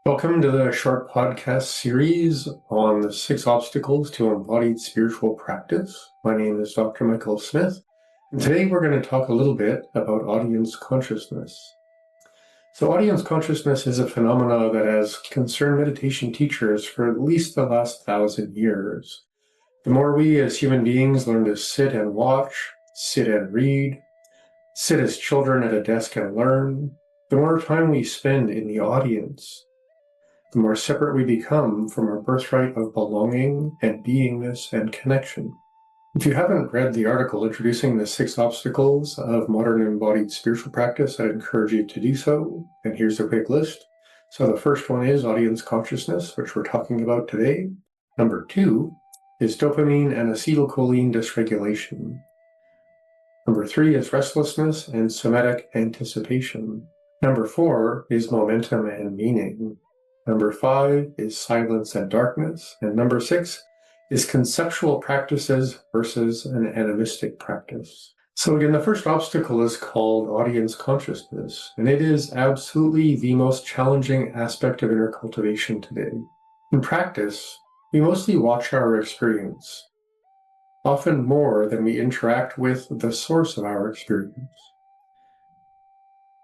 Welcome to the short podcast series on the 6 obstacles to embodied spiritual practice. My name is Dr. Michael Smith, and today we're going to talk a little bit about audience consciousness. So audience consciousness is a phenomena that has concerned meditation teachers for at least the last 1,000 years. The more we as human beings learn to sit and watch, sit and read, sit as children at a desk and learn, the more time we spend in the audience, the more separate we become from our birthright of belonging and beingness and connection. If you haven't read the article introducing the 6 obstacles of modern embodied spiritual practice, I'd encourage you to do so. And here's a quick list. So the first one is audience consciousness, which we're talking about today. Number 2 is dopamine and acetylcholine dysregulation. Number 3 is restlessness and somatic anticipation. Number 4 is momentum and meaning. Number 5 is silence and darkness. And number 6 is conceptual practices versus an animistic practice. So again, the first obstacle is called audience consciousness, and it is absolutely the most challenging aspect of inner cultivation today. In practice, we mostly watch our experience, often more than we interact with the source of our experience.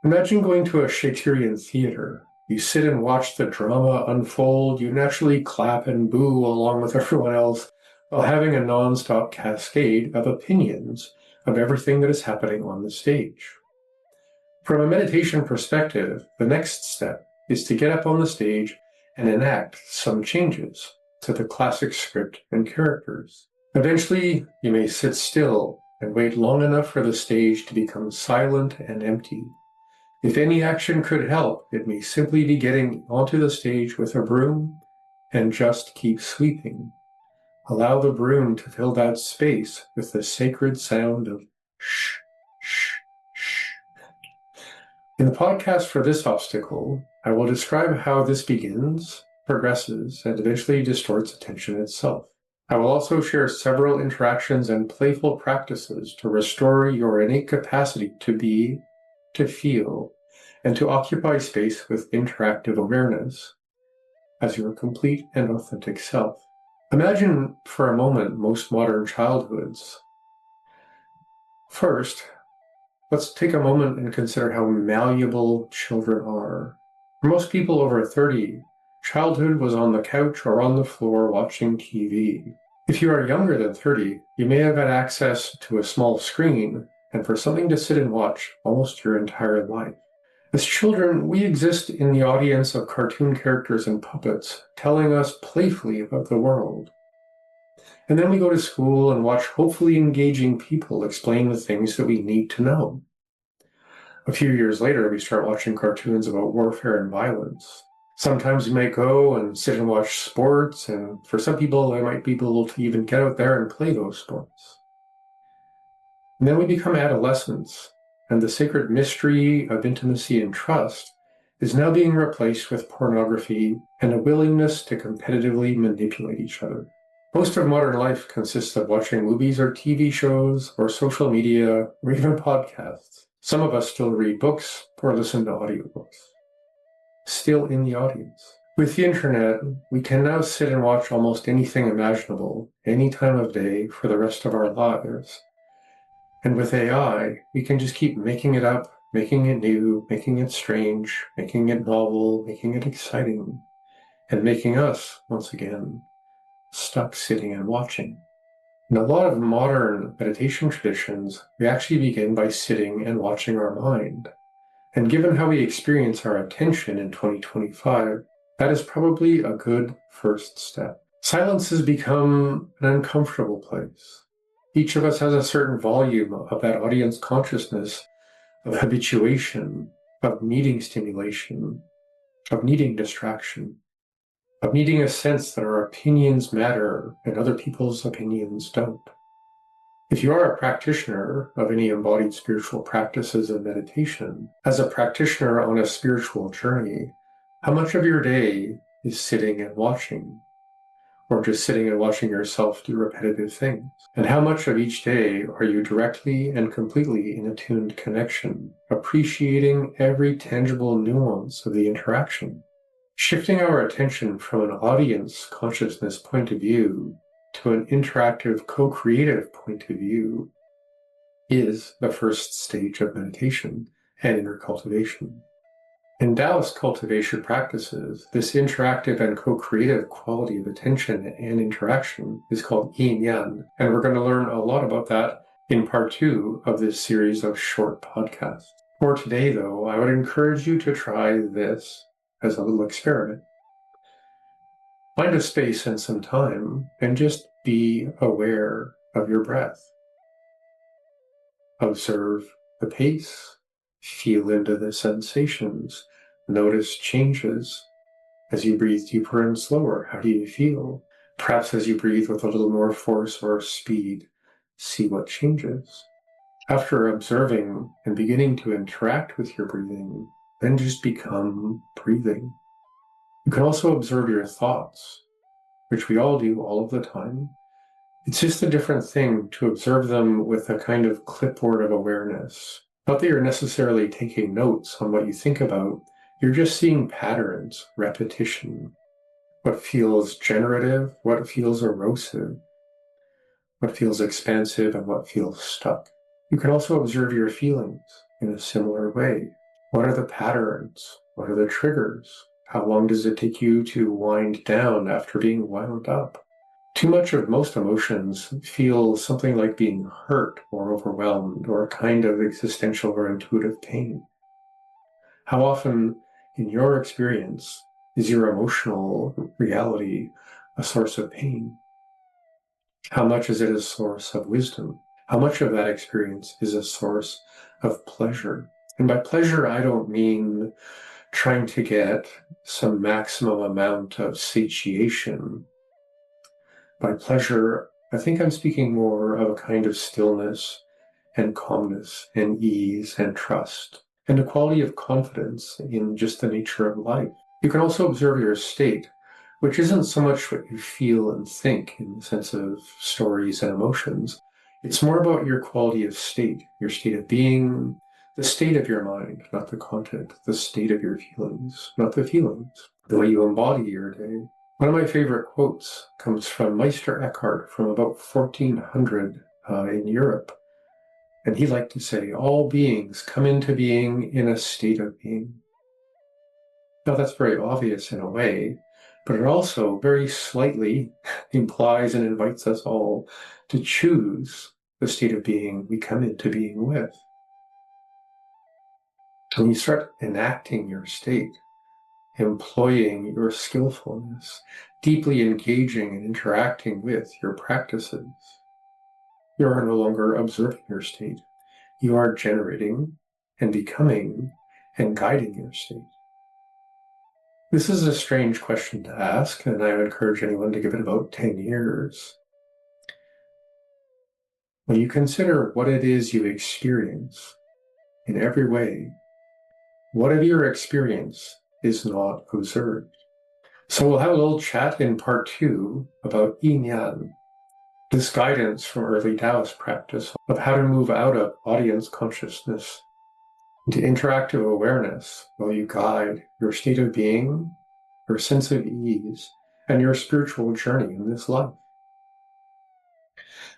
Imagine going to a Shakespearean theater. You sit and watch the drama unfold. You naturally clap and boo along with everyone else while having a non-stop cascade of opinions of everything that is happening on the stage. From a meditation perspective, the next step is to get up on the stage and enact some changes to the classic script and characters. Eventually, you may sit still and wait long enough for the stage to become silent and empty. If any action could help, it may simply be getting onto the stage with a broom and just keep sweeping. Allow the broom to fill that space with the sacred sound of shh, shh, shh. In the podcast for this obstacle, I will describe how this begins, progresses, and eventually distorts attention itself. I will also share several interactions and playful practices to restore your innate capacity to be, to feel, and to occupy space with interactive awareness as your complete and authentic self. Imagine for a moment most modern childhoods. First, let's take a moment and consider how malleable children are. For most people over 30, childhood was on the couch or on the floor watching TV. If you are younger than 30, you may have had access to a small screen and for something to sit and watch almost your entire life. As children, we exist in the audience of cartoon characters and puppets telling us playfully about the world. And then we go to school and watch hopefully engaging people explain the things that we need to know. A few years later, we start watching cartoons about warfare and violence. Sometimes we might go and sit and watch sports, and for some people, they might be able to even get out there and play those sports. And then we become adolescents, and the sacred mystery of intimacy and trust is now being replaced with pornography and a willingness to competitively manipulate each other. Most of modern life consists of watching movies or TV shows or social media or even podcasts. Some of us still read books or listen to audiobooks. Still in the audience. With the internet, we can now sit and watch almost anything imaginable, any time of day for the rest of our lives. And with AI, we can just keep making it up, making it new, making it strange, making it novel, making it exciting, and making us, once again, stuck sitting and watching. In a lot of modern meditation traditions, we actually begin by sitting and watching our mind. And given how we experience our attention in 2025, that is probably a good first step. Silence has become an uncomfortable place. Each of us has a certain volume of that audience consciousness, of habituation, of needing stimulation, of needing distraction, of needing a sense that our opinions matter and other people's opinions don't. If you are a practitioner of any embodied spiritual practices and meditation, as a practitioner on a spiritual journey, how much of your day is sitting and watching? Or just sitting and watching yourself do repetitive things? And how much of each day are you directly and completely in attuned connection, appreciating every tangible nuance of the interaction? Shifting our attention from an audience consciousness point of view to an interactive, co-creative point of view is the first stage of meditation and inner cultivation. In Taoist cultivation practices, this interactive and co-creative quality of attention and interaction is called yin yang, and we're going to learn a lot about that in part 2 of this series of short podcasts. For today, though, I would encourage you to try this as a little experiment. Find a space and some time and just be aware of your breath. Observe the pace, feel into the sensations, notice changes. As you breathe deeper and slower, how do you feel? Perhaps as you breathe with a little more force or speed, see what changes. After observing and beginning to interact with your breathing, then just become breathing. You can also observe your thoughts, which we all do all of the time. It's just a different thing to observe them with a kind of clipboard of awareness. Not that you're necessarily taking notes on what you think about, you're just seeing patterns, repetition, what feels generative, what feels erosive, what feels expansive, and what feels stuck. You can also observe your feelings in a similar way. What are the patterns? What are the triggers? How long does it take you to wind down after being wound up? Too much of most emotions feel something like being hurt or overwhelmed or a kind of existential or intuitive pain. How often, in your experience, is your emotional reality a source of pain? How much is it a source of wisdom? How much of that experience is a source of pleasure? And by pleasure, I don't mean trying to get some maximum amount of satiation. By pleasure, I think I'm speaking more of a kind of stillness and calmness and ease and trust, and a quality of confidence in just the nature of life. You can also observe your state, which isn't so much what you feel and think in the sense of stories and emotions. It's more about your quality of state, your state of being, the state of your mind, not the content, the state of your feelings, not the feelings, the way you embody your day. One of my favorite quotes comes from Meister Eckhart from about 1400 in Europe. And he liked to say, all beings come into being in a state of being. Now that's very obvious in a way, but it also very slightly implies and invites us all to choose the state of being we come into being with. When you start enacting your state, employing your skillfulness, deeply engaging and interacting with your practices, you are no longer observing your state. You are generating and becoming and guiding your state. This is a strange question to ask, and I would encourage anyone to give it about 10 years. When you consider what it is you experience in every way, what of your experience is not observed? So we'll have a little chat in part 2 about yin yang, this guidance from early Taoist practice of how to move out of audience consciousness into interactive awareness while you guide your state of being, your sense of ease, and your spiritual journey in this life.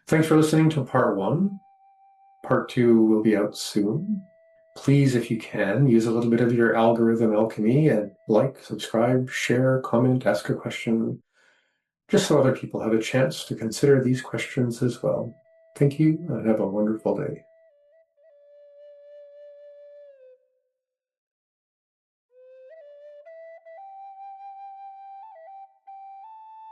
Thanks for listening to part 1. Part 2 will be out soon. Please, if you can, use a little bit of your algorithm alchemy and like, subscribe, share, comment, ask a question, just so other people have a chance to consider these questions as well. Thank you, and have a wonderful day.